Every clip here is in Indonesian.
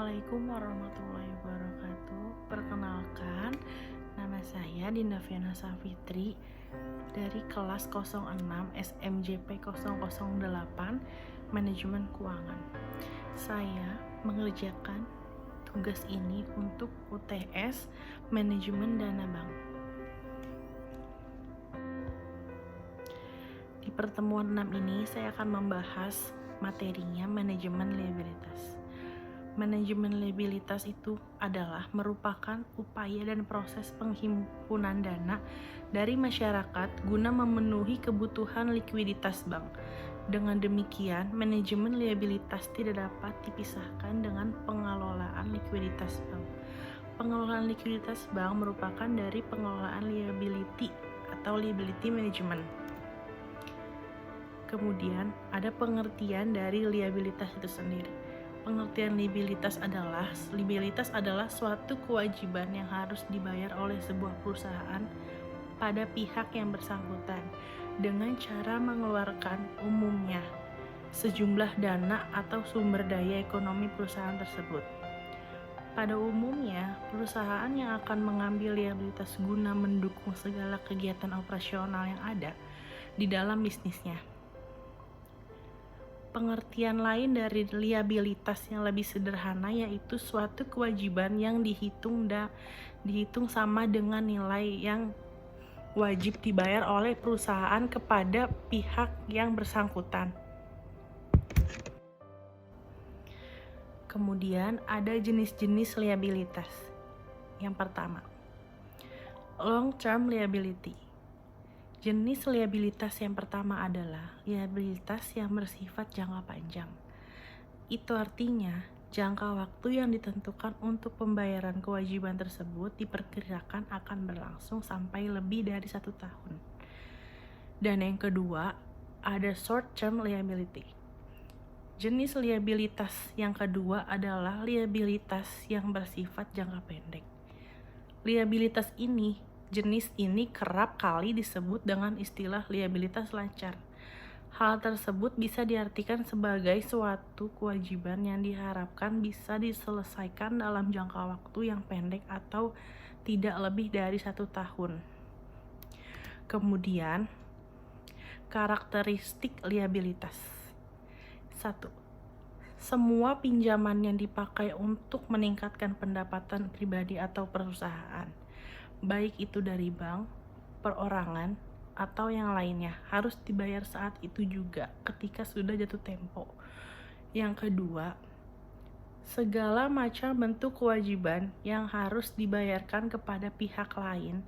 Assalamualaikum warahmatullahi wabarakatuh. Perkenalkan, nama saya Dinda Fiana Safitri dari kelas 06 SMJP 008 Manajemen Keuangan. Saya mengerjakan tugas ini untuk UTS Manajemen Dana Bank. Di pertemuan 6 ini saya akan membahas materinya manajemen liabilitas. Manajemen liabilitas itu adalah merupakan upaya dan proses penghimpunan dana dari masyarakat guna memenuhi kebutuhan likuiditas bank. Dengan demikian, manajemen liabilitas tidak dapat dipisahkan dengan pengelolaan likuiditas bank. Pengelolaan likuiditas bank merupakan dari pengelolaan liability atau liability management. Kemudian, ada pengertian dari liabilitas itu sendiri. Pengertian liabilitas adalah suatu kewajiban yang harus dibayar oleh sebuah perusahaan pada pihak yang bersangkutan dengan cara mengeluarkan umumnya sejumlah dana atau sumber daya ekonomi perusahaan tersebut. Pada umumnya, perusahaan yang akan mengambil liabilitas guna mendukung segala kegiatan operasional yang ada di dalam bisnisnya. Pengertian lain dari liabilitas yang lebih sederhana yaitu suatu kewajiban yang dihitung sama dengan nilai yang wajib dibayar oleh perusahaan kepada pihak yang bersangkutan. Kemudian ada jenis-jenis liabilitas. Yang pertama, long term liability. Jenis liabilitas yang pertama adalah liabilitas yang bersifat jangka panjang. Itu artinya jangka waktu yang ditentukan untuk pembayaran kewajiban tersebut diperkirakan akan berlangsung sampai lebih dari 1 tahun. Dan yang kedua, ada short term liability. Jenis liabilitas yang kedua adalah liabilitas yang bersifat jangka pendek. Jenis ini kerap kali disebut dengan istilah liabilitas lancar. Hal tersebut bisa diartikan sebagai suatu kewajiban yang diharapkan bisa diselesaikan dalam jangka waktu yang pendek atau tidak lebih dari 1 tahun. Kemudian, karakteristik liabilitas. 1. Semua pinjaman yang dipakai untuk meningkatkan pendapatan pribadi atau perusahaan, baik itu dari bank, perorangan, atau yang lainnya, harus dibayar saat itu juga ketika sudah jatuh tempo. Yang kedua, segala macam bentuk kewajiban yang harus dibayarkan kepada pihak lain,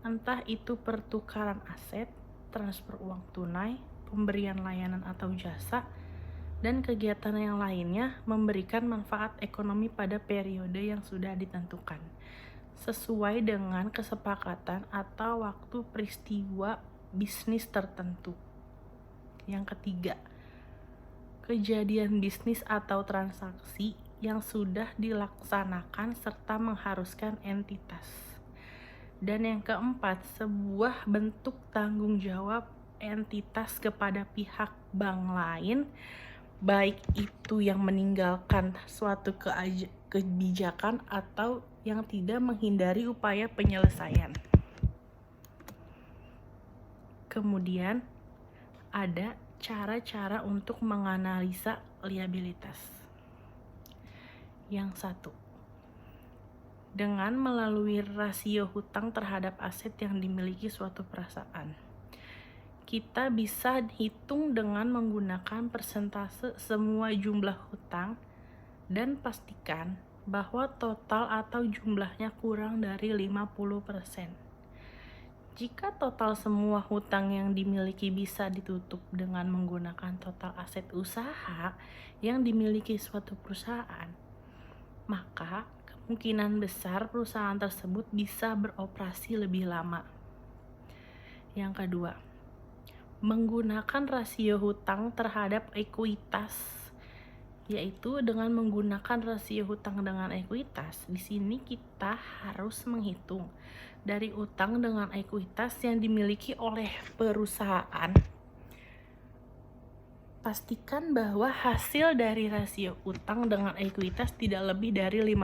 entah itu pertukaran aset, transfer uang tunai, pemberian layanan atau jasa, dan kegiatan yang lainnya memberikan manfaat ekonomi pada periode yang sudah ditentukan sesuai dengan kesepakatan atau waktu peristiwa bisnis tertentu. Yang ketiga, kejadian bisnis atau transaksi yang sudah dilaksanakan serta mengharuskan entitas. Dan yang keempat, sebuah bentuk tanggung jawab entitas kepada pihak bank lain, baik itu yang meninggalkan suatu kebijakan atau yang tidak menghindari upaya penyelesaian. Kemudian ada cara-cara untuk menganalisa liabilitas. Yang 1, dengan melalui rasio hutang terhadap aset yang dimiliki suatu perusahaan. Kita bisa hitung dengan menggunakan persentase semua jumlah hutang dan pastikan bahwa total atau jumlahnya kurang dari 50%. Jika total semua hutang yang dimiliki bisa ditutup dengan menggunakan total aset usaha yang dimiliki suatu perusahaan, maka kemungkinan besar perusahaan tersebut bisa beroperasi lebih lama. Yang kedua, menggunakan rasio hutang terhadap ekuitas, yaitu dengan menggunakan rasio hutang dengan ekuitas. Di sini kita harus menghitung dari utang dengan ekuitas yang dimiliki oleh perusahaan pastikan bahwa hasil dari rasio utang dengan ekuitas tidak lebih dari 50%.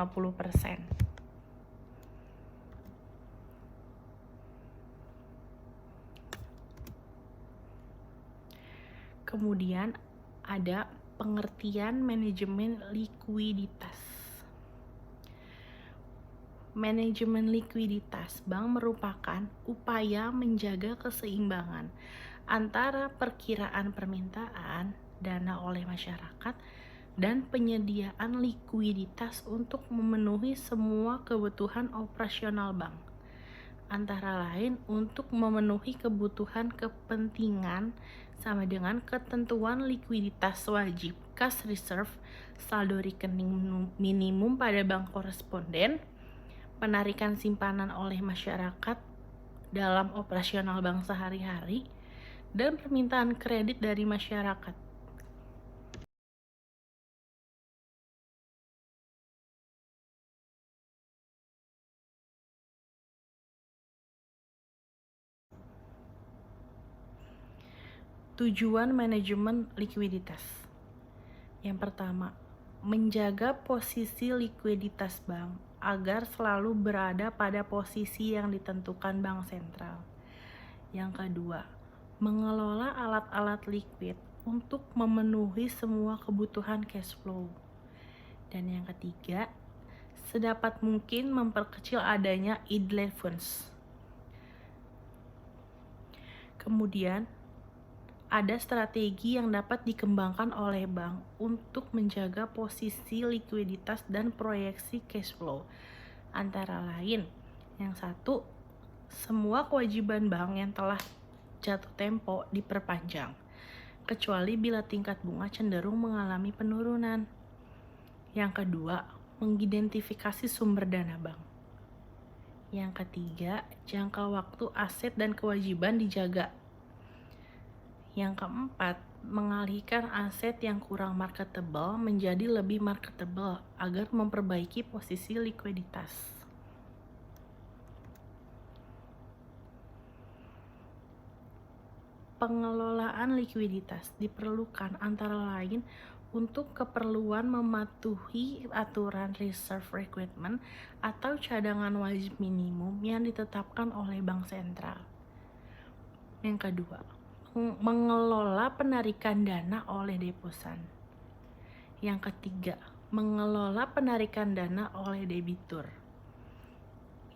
Kemudian ada pengertian manajemen likuiditas. Manajemen likuiditas bank merupakan upaya menjaga keseimbangan antara perkiraan permintaan dana oleh masyarakat dan penyediaan likuiditas untuk memenuhi semua kebutuhan operasional bank, antara lain untuk memenuhi kebutuhan kepentingan sama dengan ketentuan likuiditas wajib, cash reserve, saldo rekening minimum pada bank koresponden, penarikan simpanan oleh masyarakat dalam operasional bank sehari-hari, dan permintaan kredit dari masyarakat. Tujuan manajemen likuiditas. Yang pertama, menjaga posisi likuiditas bank agar selalu berada pada posisi yang ditentukan bank sentral. Yang kedua, mengelola alat-alat likuid untuk memenuhi semua kebutuhan cash flow. Dan yang ketiga, sedapat mungkin memperkecil adanya idle funds. Kemudian, ada strategi yang dapat dikembangkan oleh bank untuk menjaga posisi likuiditas dan proyeksi cash flow. Antara lain, yang satu, semua kewajiban bank yang telah jatuh tempo diperpanjang, kecuali bila tingkat bunga cenderung mengalami penurunan. Yang kedua, mengidentifikasi sumber dana bank. Yang ketiga, jangka waktu aset dan kewajiban dijaga. Yang keempat, mengalihkan aset yang kurang marketable menjadi lebih marketable agar memperbaiki posisi likuiditas. Pengelolaan likuiditas diperlukan antara lain untuk keperluan mematuhi aturan reserve requirement atau cadangan wajib minimum yang ditetapkan oleh bank sentral. Yang kedua, mengelola penarikan dana oleh deposan. Yang ketiga, mengelola penarikan dana oleh debitur.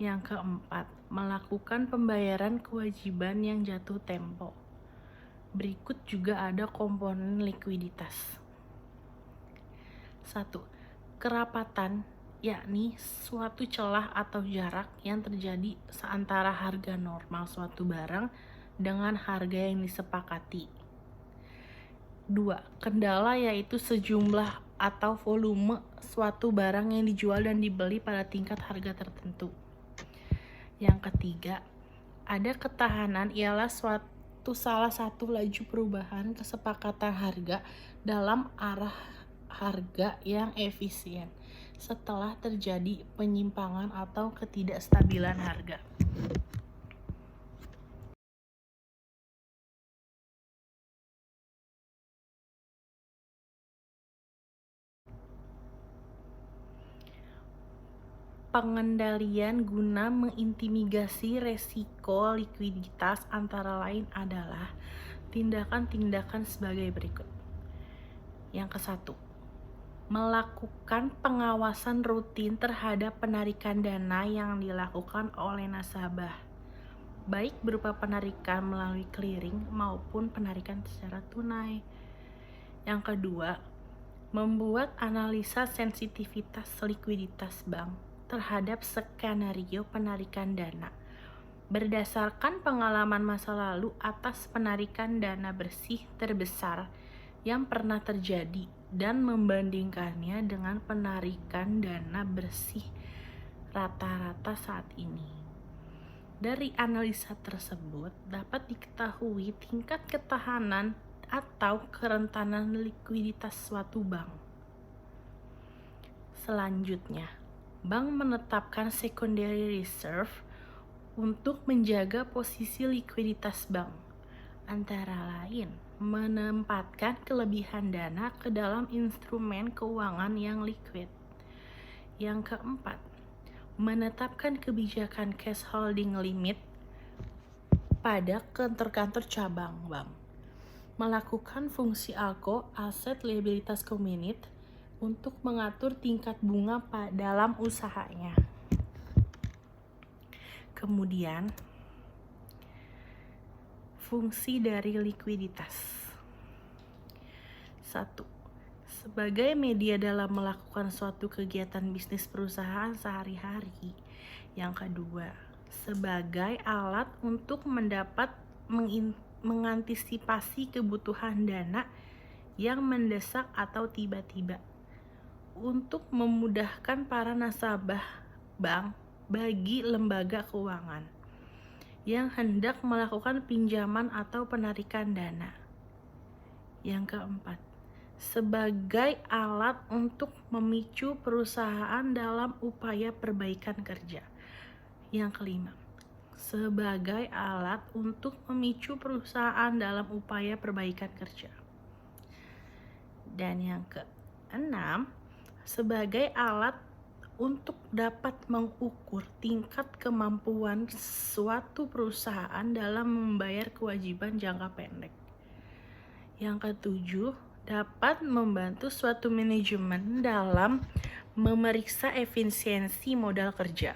Yang keempat, melakukan pembayaran kewajiban yang jatuh tempo. Berikut juga ada komponen likuiditas. 1. Kerapatan, yakni suatu celah atau jarak yang terjadi seantara harga normal suatu barang dengan harga yang disepakati. 2. Kendala, yaitu sejumlah atau volume suatu barang yang dijual dan dibeli pada tingkat harga tertentu. Yang ketiga, ada ketahanan, ialah salah satu laju perubahan kesepakatan harga dalam arah harga yang efisien setelah terjadi penyimpangan atau ketidakstabilan harga. Pengendalian guna mengintimidasi resiko likuiditas antara lain adalah tindakan-tindakan sebagai berikut. Yang ke-1, melakukan pengawasan rutin terhadap penarikan dana yang dilakukan oleh nasabah, baik berupa penarikan melalui clearing maupun penarikan secara tunai. Yang kedua, membuat analisa sensitivitas likuiditas bank terhadap skenario penarikan dana berdasarkan pengalaman masa lalu atas penarikan dana bersih terbesar yang pernah terjadi dan membandingkannya dengan penarikan dana bersih rata-rata saat ini. Dari analisa tersebut dapat diketahui tingkat ketahanan atau kerentanan likuiditas suatu bank. Selanjutnya, bank menetapkan secondary reserve untuk menjaga posisi likuiditas bank, antara lain menempatkan kelebihan dana ke dalam instrumen keuangan yang liquid. Yang keempat, menetapkan kebijakan cash holding limit pada kantor-kantor cabang bank. Melakukan fungsi ALCO, Asset Liabilitas Commitment, untuk mengatur tingkat bunga dalam usahanya. Kemudian, fungsi dari likuiditas. 1. Sebagai media dalam melakukan suatu kegiatan bisnis perusahaan sehari-hari. Yang kedua, sebagai alat untuk mengantisipasi kebutuhan dana yang mendesak atau tiba-tiba, untuk memudahkan para nasabah bank bagi lembaga keuangan yang hendak melakukan pinjaman atau penarikan dana. Yang keempat, sebagai alat untuk memicu perusahaan dalam upaya perbaikan kerja. Yang kelima, sebagai alat untuk memicu perusahaan dalam upaya perbaikan kerja. Dan yang keenam, sebagai alat untuk dapat mengukur tingkat kemampuan suatu perusahaan dalam membayar kewajiban jangka pendek. Yang ketujuh, dapat membantu suatu manajemen dalam memeriksa efisiensi modal kerja.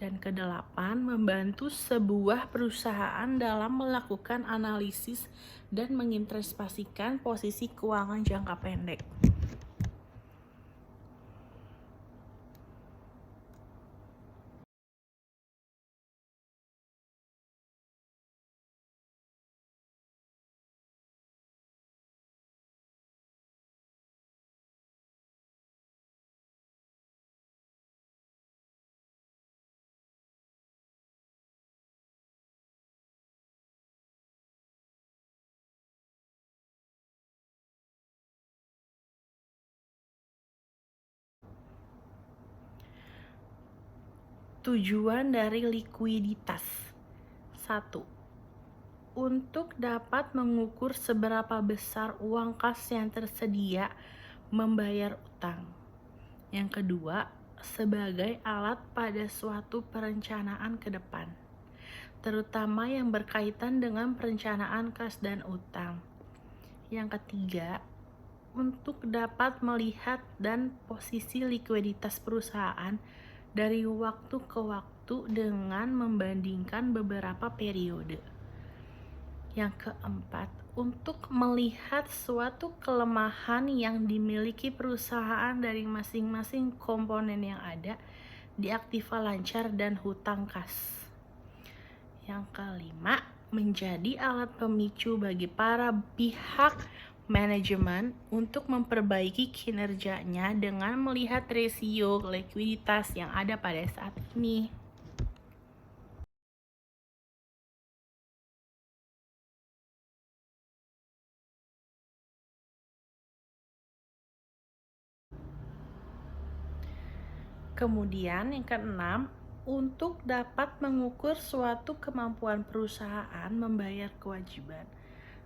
Dan kedelapan, membantu sebuah perusahaan dalam melakukan analisis dan menginvestasikan posisi keuangan jangka pendek. Tujuan dari likuiditas. 1. Untuk dapat mengukur seberapa besar uang kas yang tersedia membayar utang. Yang kedua, sebagai alat pada suatu perencanaan ke depan, terutama yang berkaitan dengan perencanaan kas dan utang. Yang ketiga, untuk dapat melihat dan posisi likuiditas perusahaan dari waktu ke waktu dengan membandingkan beberapa periode. Yang keempat, untuk melihat suatu kelemahan yang dimiliki perusahaan dari masing-masing komponen yang ada di aktiva lancar dan hutang kas. Yang kelima, menjadi alat pemicu bagi para pihak manajemen untuk memperbaiki kinerjanya dengan melihat rasio likuiditas yang ada pada saat ini. Kemudian yang keenam, untuk dapat mengukur suatu kemampuan perusahaan membayar kewajiban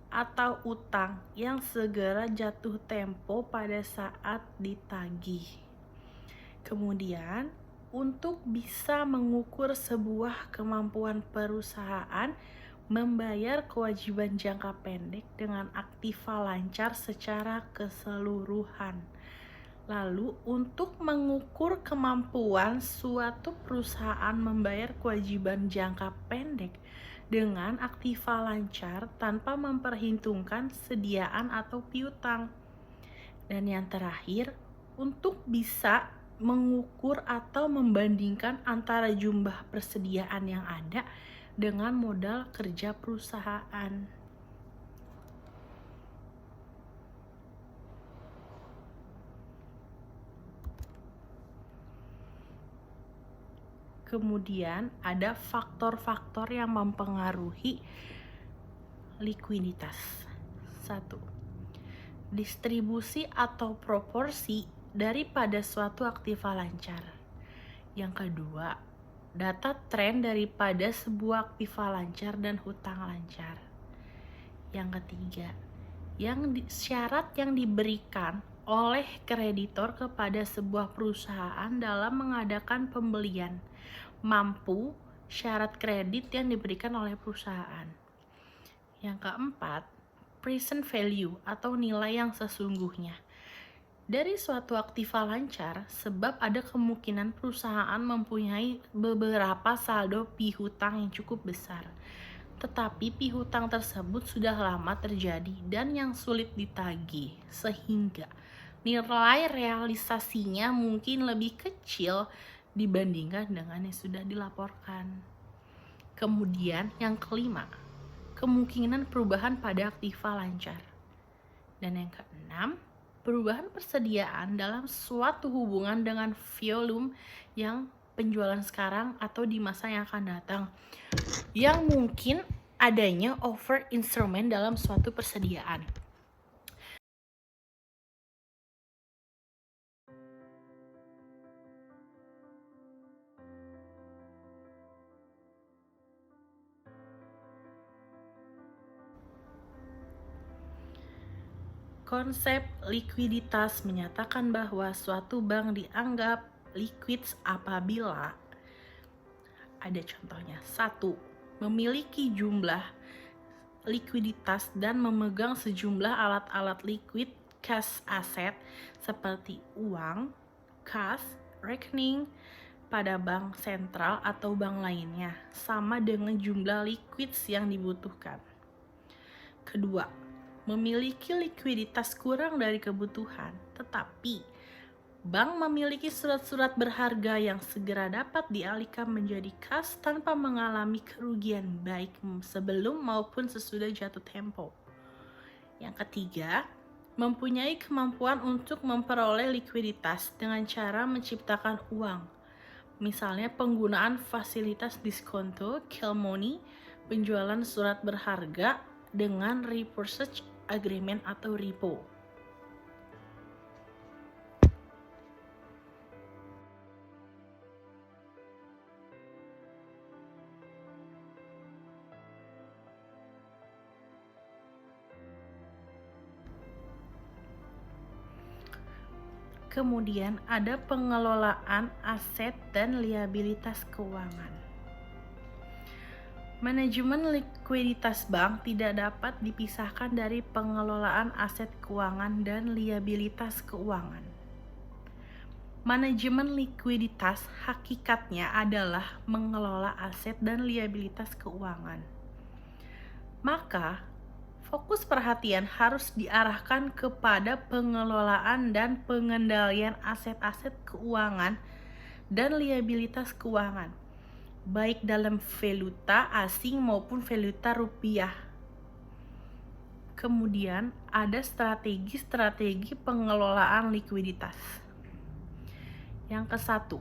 atau utang yang segera jatuh tempo pada saat ditagih. Kemudian, untuk bisa mengukur sebuah kemampuan perusahaan membayar kewajiban jangka pendek dengan aktiva lancar secara keseluruhan. Lalu, untuk mengukur kemampuan suatu perusahaan membayar kewajiban jangka pendek dengan aktiva lancar tanpa memperhitungkan sediaan atau piutang. Dan yang terakhir, untuk bisa mengukur atau membandingkan antara jumlah persediaan yang ada dengan modal kerja perusahaan. Kemudian ada faktor-faktor yang mempengaruhi likuiditas. 1. Distribusi atau proporsi daripada suatu aktiva lancar. Yang kedua, data tren daripada sebuah aktiva lancar dan hutang lancar. Yang ketiga, syarat yang diberikan oleh kreditor kepada sebuah perusahaan dalam mengadakan pembelian. Mampu syarat kredit yang diberikan oleh perusahaan. Yang keempat, present value atau nilai yang sesungguhnya. Dari suatu aktiva lancar, sebab ada kemungkinan perusahaan mempunyai beberapa saldo piutang yang cukup besar. Tetapi piutang tersebut sudah lama terjadi dan yang sulit ditagih, sehingga nilai realisasinya mungkin lebih kecil dibandingkan dengan yang sudah dilaporkan. Kemudian yang kelima, kemungkinan perubahan pada aktiva lancar. Dan yang keenam, perubahan persediaan dalam suatu hubungan dengan volume yang penjualan sekarang atau di masa yang akan datang, yang mungkin adanya over instrument dalam suatu persediaan. Konsep likuiditas menyatakan bahwa suatu bank dianggap liquid apabila ada contohnya. 1. Memiliki jumlah likuiditas dan memegang sejumlah alat-alat liquid cash asset seperti uang, kas, rekening pada bank sentral atau bank lainnya, sama dengan jumlah liquids yang dibutuhkan. Kedua, memiliki likuiditas kurang dari kebutuhan, tetapi bank memiliki surat-surat berharga yang segera dapat dialihkan menjadi kas tanpa mengalami kerugian baik sebelum maupun sesudah jatuh tempo. Yang ketiga, mempunyai kemampuan untuk memperoleh likuiditas dengan cara menciptakan uang. Misalnya penggunaan fasilitas diskonto, call money, penjualan surat berharga dengan repurchase agreement atau repo. Kemudian ada pengelolaan aset dan liabilitas keuangan. Manajemen likuiditas bank tidak dapat dipisahkan dari pengelolaan aset keuangan dan liabilitas keuangan. Manajemen likuiditas hakikatnya adalah mengelola aset dan liabilitas keuangan. Maka, fokus perhatian harus diarahkan kepada pengelolaan dan pengendalian aset-aset keuangan dan liabilitas keuangan, baik dalam valuta asing maupun valuta rupiah. Kemudian ada strategi pengelolaan likuiditas. Yang ke-1,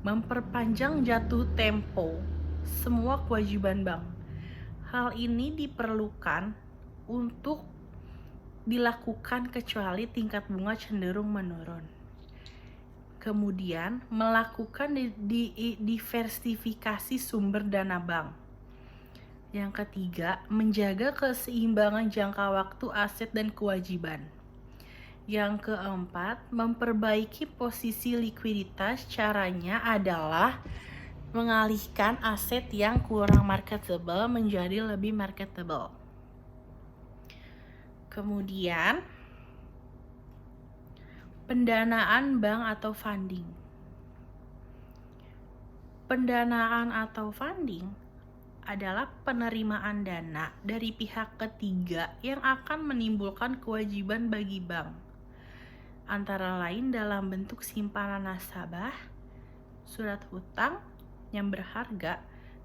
memperpanjang jatuh tempo semua kewajiban bank. Hal ini diperlukan untuk dilakukan kecuali tingkat bunga cenderung menurun. Kemudian melakukan diversifikasi sumber dana bank. Yang ketiga, menjaga keseimbangan jangka waktu aset dan kewajiban. Yang keempat, memperbaiki posisi likuiditas. Caranya adalah mengalihkan aset yang kurang marketable menjadi lebih marketable. Kemudian pendanaan bank atau funding. Pendanaan atau funding adalah penerimaan dana dari pihak ketiga yang akan menimbulkan kewajiban bagi bank, antara lain dalam bentuk simpanan nasabah, surat hutang yang berharga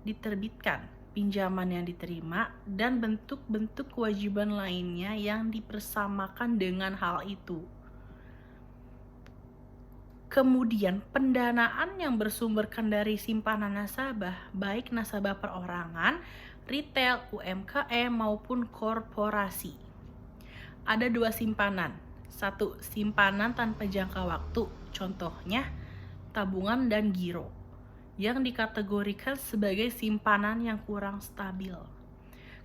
diterbitkan, pinjaman yang diterima, dan bentuk-bentuk kewajiban lainnya yang dipersamakan dengan hal itu. Kemudian pendanaan yang bersumberkan dari simpanan nasabah, baik nasabah perorangan, retail, UMKM maupun korporasi. Ada 2 simpanan. 1, simpanan tanpa jangka waktu, contohnya tabungan dan giro, yang dikategorikan sebagai simpanan yang kurang stabil.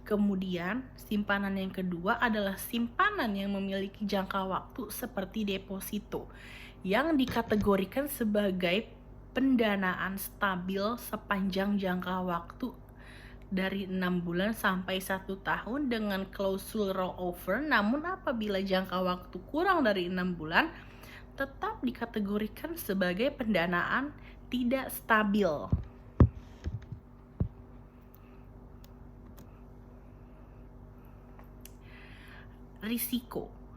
Kemudian, simpanan yang kedua adalah simpanan yang memiliki jangka waktu seperti deposito, yang dikategorikan sebagai pendanaan stabil sepanjang jangka waktu dari 6 bulan sampai 1 tahun dengan klausul rollover. Namun apabila jangka waktu kurang dari 6 bulan, tetap dikategorikan sebagai pendanaan tidak stabil.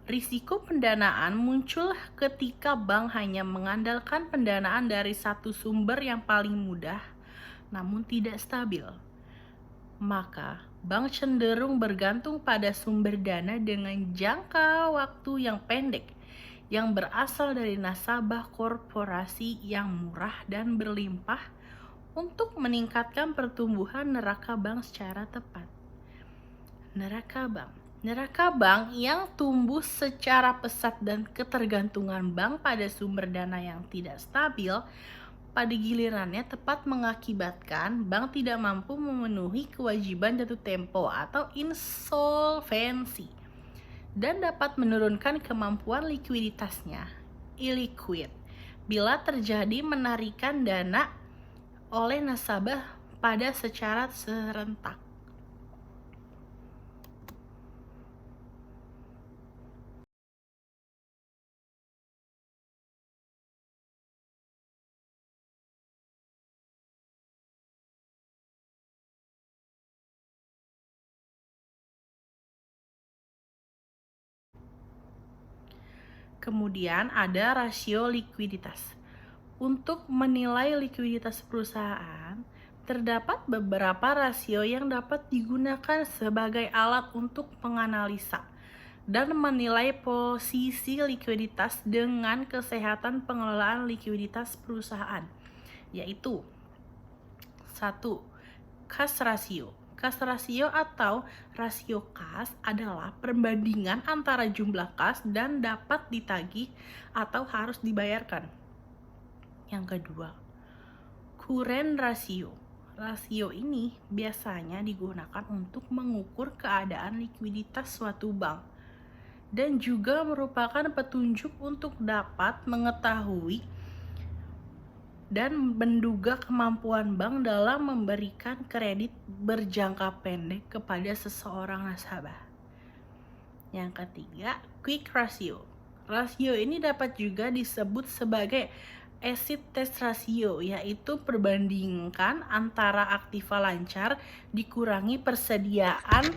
Risiko pendanaan muncul ketika bank hanya mengandalkan pendanaan dari satu sumber yang paling mudah, namun tidak stabil. Maka, bank cenderung bergantung pada sumber dana dengan jangka waktu yang pendek, yang berasal dari nasabah korporasi yang murah dan berlimpah untuk meningkatkan pertumbuhan neraca bank secara tepat. Neraca bank yang tumbuh secara pesat dan ketergantungan bank pada sumber dana yang tidak stabil, pada gilirannya tepat mengakibatkan bank tidak mampu memenuhi kewajiban jatuh tempo atau insolvensi dan dapat menurunkan kemampuan likuiditasnya, illiquid, bila terjadi menarikan dana oleh nasabah pada secara serentak. Kemudian ada rasio likuiditas. Untuk menilai likuiditas perusahaan, terdapat beberapa rasio yang dapat digunakan sebagai alat untuk menganalisa dan menilai posisi likuiditas dengan kesehatan pengelolaan likuiditas perusahaan, yaitu 1. Cash ratio. Cash ratio atau rasio kas adalah perbandingan antara jumlah kas dan dapat ditagih atau harus dibayarkan. Yang kedua, current ratio. Rasio ini biasanya digunakan untuk mengukur keadaan likuiditas suatu bank dan juga merupakan petunjuk untuk dapat mengetahui dan menduga kemampuan bank dalam memberikan kredit berjangka pendek kepada seseorang nasabah. Yang ketiga, quick ratio. Rasio ini dapat juga disebut sebagai acid test ratio, yaitu perbandingan antara aktiva lancar dikurangi persediaan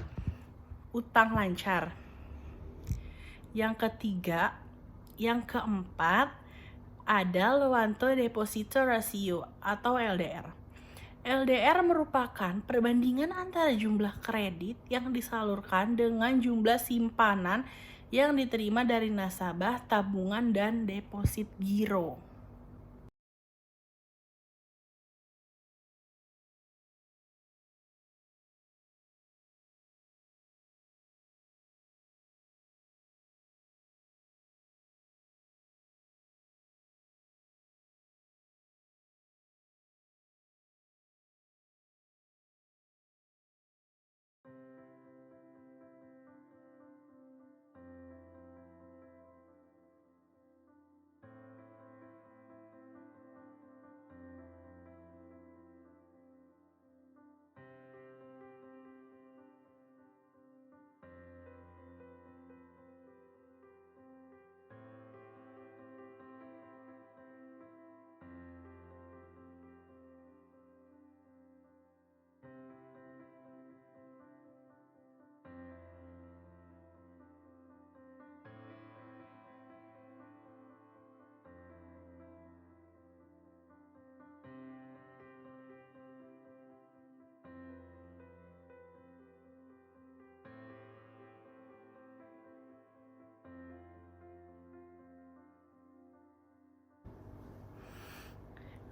utang lancar. Yang keempat, ada Loanto Deposito Ratio atau LDR. LDR merupakan perbandingan antara jumlah kredit yang disalurkan dengan jumlah simpanan yang diterima dari nasabah, tabungan, dan deposit giro.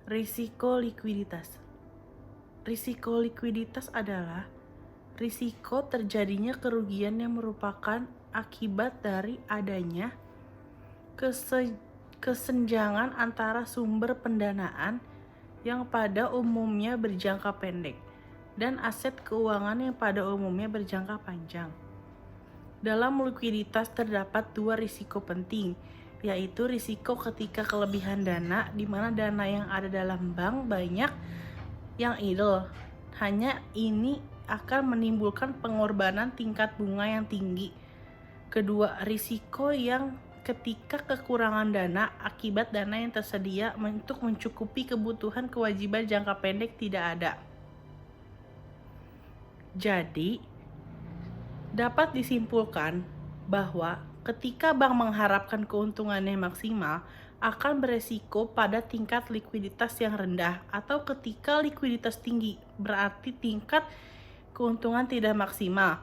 Risiko likuiditas. Risiko likuiditas adalah risiko terjadinya kerugian yang merupakan akibat dari adanya kesenjangan antara sumber pendanaan yang pada umumnya berjangka pendek dan aset keuangan yang pada umumnya berjangka panjang. Dalam likuiditas terdapat dua risiko penting, yaitu risiko ketika kelebihan dana, di mana dana yang ada dalam bank banyak yang idle. Hanya ini akan menimbulkan pengorbanan tingkat bunga yang tinggi. Kedua, risiko yang ketika kekurangan dana akibat dana yang tersedia untuk mencukupi kebutuhan kewajiban jangka pendek tidak ada. Jadi, dapat disimpulkan bahwa ketika bank mengharapkan keuntungannya maksimal, akan beresiko pada tingkat likuiditas yang rendah, atau ketika likuiditas tinggi, berarti tingkat keuntungan tidak maksimal,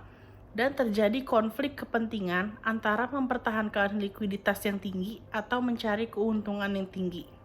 dan terjadi konflik kepentingan antara mempertahankan likuiditas yang tinggi atau mencari keuntungan yang tinggi.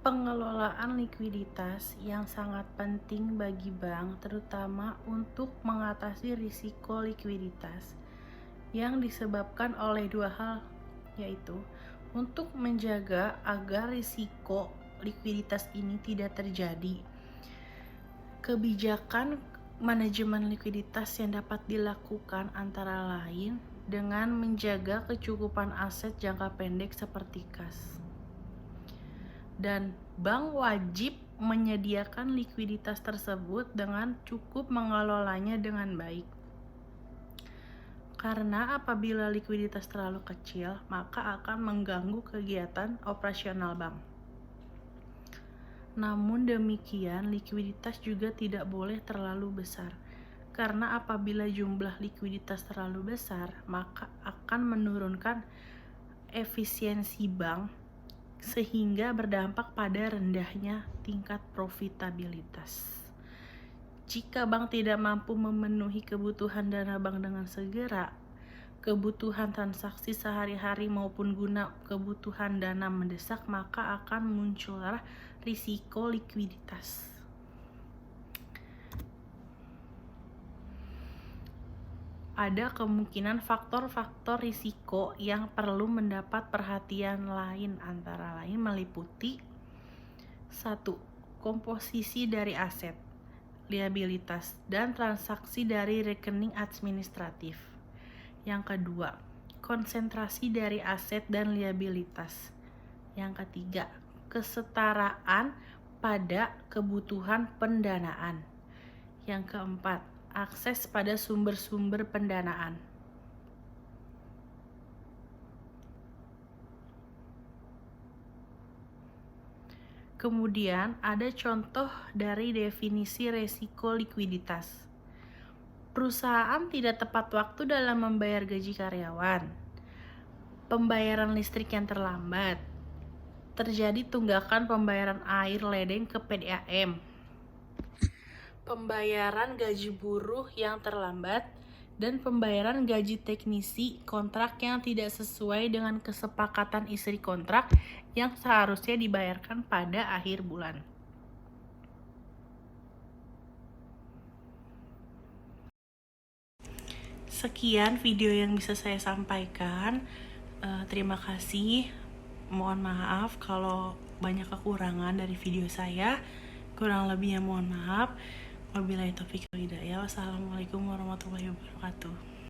Pengelolaan likuiditas yang sangat penting bagi bank, terutama untuk mengatasi risiko likuiditas yang disebabkan oleh dua hal, yaitu untuk menjaga agar risiko likuiditas ini tidak terjadi. Kebijakan manajemen likuiditas yang dapat dilakukan antara lain dengan menjaga kecukupan aset jangka pendek seperti kas. Dan bank wajib menyediakan likuiditas tersebut dengan cukup mengelolanya dengan baik. Karena apabila likuiditas terlalu kecil, maka akan mengganggu kegiatan operasional bank. Namun demikian, likuiditas juga tidak boleh terlalu besar. Karena apabila jumlah likuiditas terlalu besar, maka akan menurunkan efisiensi bank sehingga berdampak pada rendahnya tingkat profitabilitas. Jika bank tidak mampu memenuhi kebutuhan dana bank dengan segera, kebutuhan transaksi sehari-hari maupun guna kebutuhan dana mendesak, maka akan muncullah risiko likuiditas. Ada kemungkinan faktor-faktor risiko yang perlu mendapat perhatian lain, antara lain meliputi 1. Komposisi dari aset, liabilitas, dan transaksi dari rekening administratif. Yang kedua, konsentrasi dari aset dan liabilitas. Yang ketiga, kesetaraan pada kebutuhan pendanaan. Yang keempat, akses pada sumber-sumber pendanaan. Kemudian ada contoh dari definisi resiko likuiditas. Perusahaan tidak tepat waktu dalam membayar gaji karyawan, pembayaran listrik yang terlambat, terjadi tunggakan pembayaran air ledeng ke PDAM, pembayaran gaji buruh yang terlambat, dan pembayaran gaji teknisi kontrak yang tidak sesuai dengan kesepakatan istri kontrak yang seharusnya dibayarkan pada akhir bulan. Sekian video yang bisa saya sampaikan. Terima kasih. Mohon maaf kalau banyak kekurangan dari video saya. Kurang lebihnya mohon maaf. Wabillahi taufiq wal hidayah. Wassalamualaikum warahmatullahi wabarakatuh.